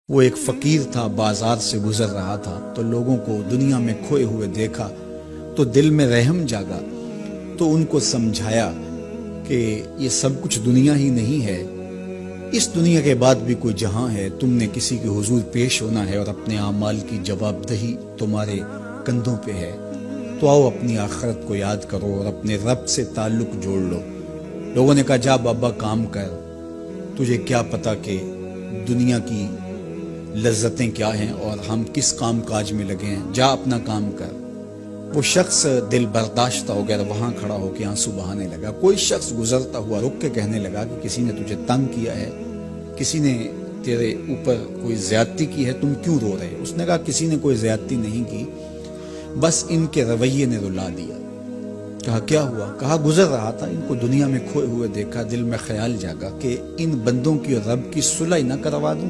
وہ ایک فقیر تھا، بازار سے گزر رہا تھا تو لوگوں کو دنیا میں کھوئے ہوئے دیکھا تو دل میں رحم جاگا، تو ان کو سمجھایا کہ یہ سب کچھ دنیا ہی نہیں ہے، اس دنیا کے بعد بھی کوئی جہاں ہے، تم نے کسی کے حضور پیش ہونا ہے اور اپنے اعمال کی جواب دہی تمہارے کندھوں پہ ہے، تو آؤ اپنی آخرت کو یاد کرو اور اپنے رب سے تعلق جوڑ لو۔ لوگوں نے کہا جا بابا کام کر، تجھے کیا پتا کہ دنیا کی لذتیں کیا ہیں اور ہم کس کام کاج میں لگے ہیں، جا اپنا کام کر۔ وہ شخص دل برداشتہ ہو گیا، وہاں کھڑا ہو کے آنسو بہانے لگا۔ کوئی شخص گزرتا ہوا رک کے کہنے لگا کہ کسی نے تجھے تنگ کیا ہے، کسی نے تیرے اوپر کوئی زیادتی کی ہے، تم کیوں رو رہے؟ اس نے کہا کسی نے کوئی زیادتی نہیں کی، بس ان کے رویے نے رلا دیا۔ کہا کیا ہوا؟ کہا گزر رہا تھا، ان کو دنیا میں کھوئے ہوئے دیکھا، دل میں خیال جاگا کہ ان بندوں کی اور رب کی صلح نہ کروا دوں۔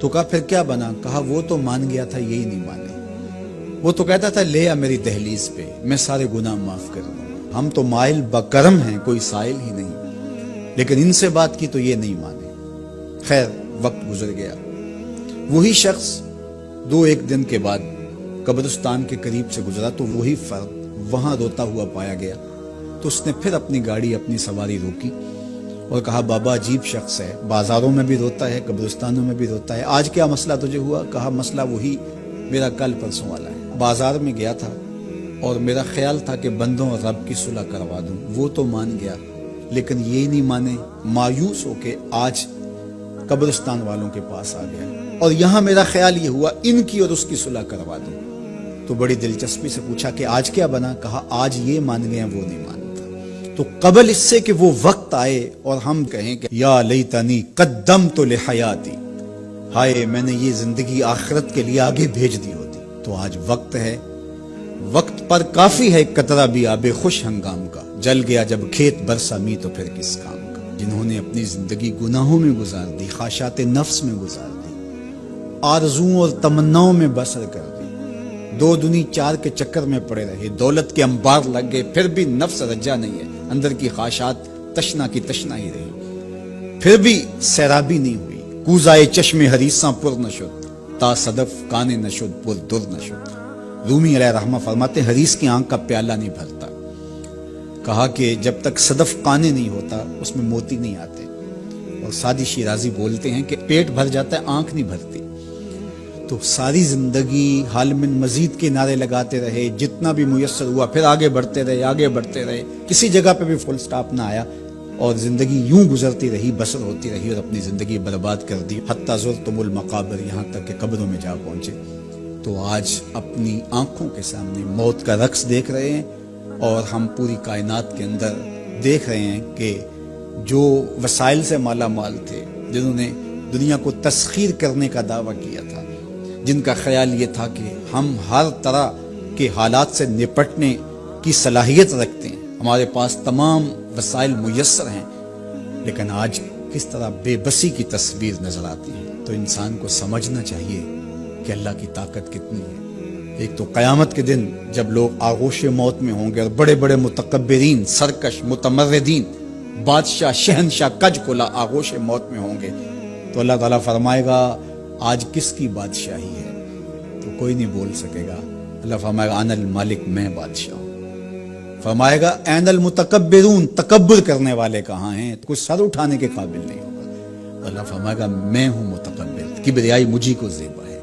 تو کہا پھر کیا بنا؟ کہا وہ تو مان گیا تھا، یہی نہیں مانے۔ وہ تو کہتا تھا لے آ میری دہلیز پہ، میں سارے گناہ معاف کر دوں گا، ہم تو مائل بکرم ہیں، کوئی سائل ہی نہیں، لیکن ان سے بات کی تو یہ نہیں مانے۔ خیر وقت گزر گیا، وہی شخص دو ایک دن کے بعد قبرستان کے قریب سے گزرا تو وہی فرد وہاں روتا ہوا پایا گیا۔ تو اس نے پھر اپنی گاڑی، اپنی سواری روکی اور کہا بابا عجیب شخص ہے، بازاروں میں بھی روتا ہے، قبرستانوں میں بھی روتا ہے، آج کیا مسئلہ تجھے ہوا؟ کہا مسئلہ وہی میرا کل پرسوں والا ہے، بازار میں گیا تھا اور میرا خیال تھا کہ بندوں اور رب کی صلح کروا دوں، وہ تو مان گیا لیکن یہ نہیں مانے، مایوس ہو کے آج قبرستان والوں کے پاس آ گیا اور یہاں میرا خیال یہ ہوا ان کی اور اس کی صلح کروا دوں۔ تو بڑی دلچسپی سے پوچھا کہ آج کیا بنا؟ کہا آج یہ مان گئے وہ نہیں مانتا۔ تو قبل اس سے کہ وہ وقت آئے اور ہم کہیں کہ یا لیتنی قدمت لحیاتی، ہائے میں نے یہ زندگی آخرت کے لیے آگے بھیج دی ہوتی، تو آج وقت ہے، وقت پر کافی ہے ایک قطرہ بھی آب خوش ہنگام کا، جل گیا جب کھیت برسا می تو پھر کس کام کا۔ جنہوں نے اپنی زندگی گناہوں میں گزار دی، خواہشات نفس میں گزار دی، آرزوؤں اور تمناؤں میں بسر کر دی، دو دنی چار کے چکر میں پڑے رہے، دولت کے انبار لگ گئے، پھر بھی نفس رجا نہیں ہے، اندر کی خواہشات تشنا کی تشنا ہی رہی، پھر بھی سیرابی نہیں ہوئی، کوزائے چشم حریصاں پر نشد، تا صدف کانے نشد پر در نشد۔ رومی علیہ رحمہ فرماتے حریص کی آنکھ کا پیالہ نہیں بھرتا، کہا کہ جب تک صدف کانے نہیں ہوتا اس میں موتی نہیں آتے، اور سادی شیرازی بولتے ہیں کہ پیٹ بھر جاتا ہے آنکھ نہیں بھرتی۔ تو ساری زندگی حال من مزید کے نعرے لگاتے رہے، جتنا بھی میسر ہوا پھر آگے بڑھتے رہے، آگے بڑھتے رہے، کسی جگہ پہ بھی فل سٹاپ نہ آیا اور زندگی یوں گزرتی رہی، بسر ہوتی رہی اور اپنی زندگی برباد کر دی، حتی زرتم المقابر، یہاں تک کہ قبروں میں جا پہنچے۔ تو آج اپنی آنکھوں کے سامنے موت کا رقص دیکھ رہے ہیں اور ہم پوری کائنات کے اندر دیکھ رہے ہیں کہ جو وسائل سے مالا مال تھے، جنہوں نے دنیا کو تسخیر کرنے کا دعویٰ کیا تھا، جن کا خیال یہ تھا کہ ہم ہر طرح کے حالات سے نپٹنے کی صلاحیت رکھتے ہیں، ہمارے پاس تمام وسائل میسر ہیں، لیکن آج کس طرح بے بسی کی تصویر نظر آتی ہے۔ تو انسان کو سمجھنا چاہیے کہ اللہ کی طاقت کتنی ہے۔ ایک تو قیامت کے دن جب لوگ آغوش موت میں ہوں گے اور بڑے بڑے متکبرین، سرکش، متمردین، بادشاہ، شہنشاہ، کج کلا آغوش موت میں ہوں گے، تو اللہ تعالیٰ فرمائے گا آج کس کی بادشاہی ہے؟ تو کوئی نہیں بول سکے گا۔ اللہ فرمائے گا انا المالک، میں بادشاہ ہوں۔ فرمائے گا این المتکبرون، تکبر کرنے والے کہاں ہیں؟ کوئی سر اٹھانے کے قابل نہیں ہوگا۔ اللہ فرمائے گا میں ہوں متکبر، کبریائی مجھی کو زیبا ہے۔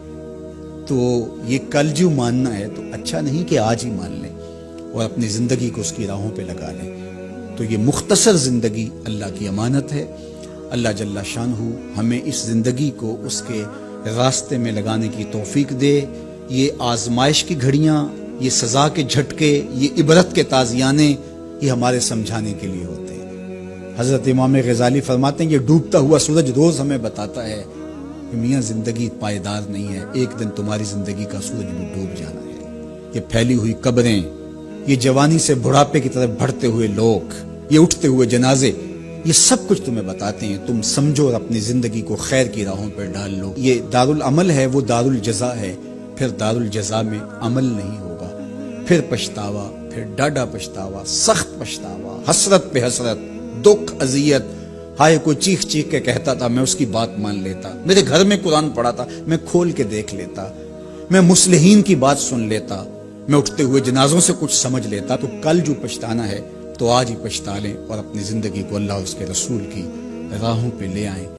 تو یہ کل جو ماننا ہے تو اچھا نہیں کہ آج ہی مان لیں اور اپنی زندگی کو اس کی راہوں پہ لگا لیں۔ تو یہ مختصر زندگی اللہ کی امانت ہے، اللہ جل شانہ ہمیں اس زندگی کو اس کے راستے میں لگانے کی توفیق دے۔ یہ آزمائش کی گھڑیاں، یہ سزا کے جھٹکے، یہ عبرت کے تازیانے، یہ ہمارے سمجھانے کے لیے ہوتے ہیں۔ حضرت امام غزالی فرماتے ہیں یہ ڈوبتا ہوا سورج روز ہمیں بتاتا ہے کہ میاں زندگی پائیدار نہیں ہے، ایک دن تمہاری زندگی کا سورج بھی ڈوب جانا ہے۔ یہ پھیلی ہوئی قبریں، یہ جوانی سے بڑھاپے کی طرف بڑھتے ہوئے لوگ، یہ اٹھتے ہوئے جنازے، یہ سب کچھ تمہیں بتاتے ہیں، تم سمجھو اور اپنی زندگی کو خیر کی راہوں پر ڈال لو۔ یہ دارالعمل ہے، وہ دارالجزا ہے، پھر دارالجزا میں عمل نہیں ہوگا، پھر پچھتاوا، پھر ڈاڈا پچھتاوا، سخت پچھتاوا، حسرت پہ حسرت، دکھ، اذیت، ہائے کوئی چیخ چیخ کے کہتا تھا میں اس کی بات مان لیتا، میرے گھر میں قرآن پڑھا تھا میں کھول کے دیکھ لیتا، میں مصلحین کی بات سن لیتا، میں اٹھتے ہوئے جنازوں سے کچھ سمجھ لیتا۔ تو کل جو پچھتانا ہے تو آج ہی پچھتا لیں اور اپنی زندگی کو اللہ اور اس کے رسول کی راہوں پہ لے آئیں۔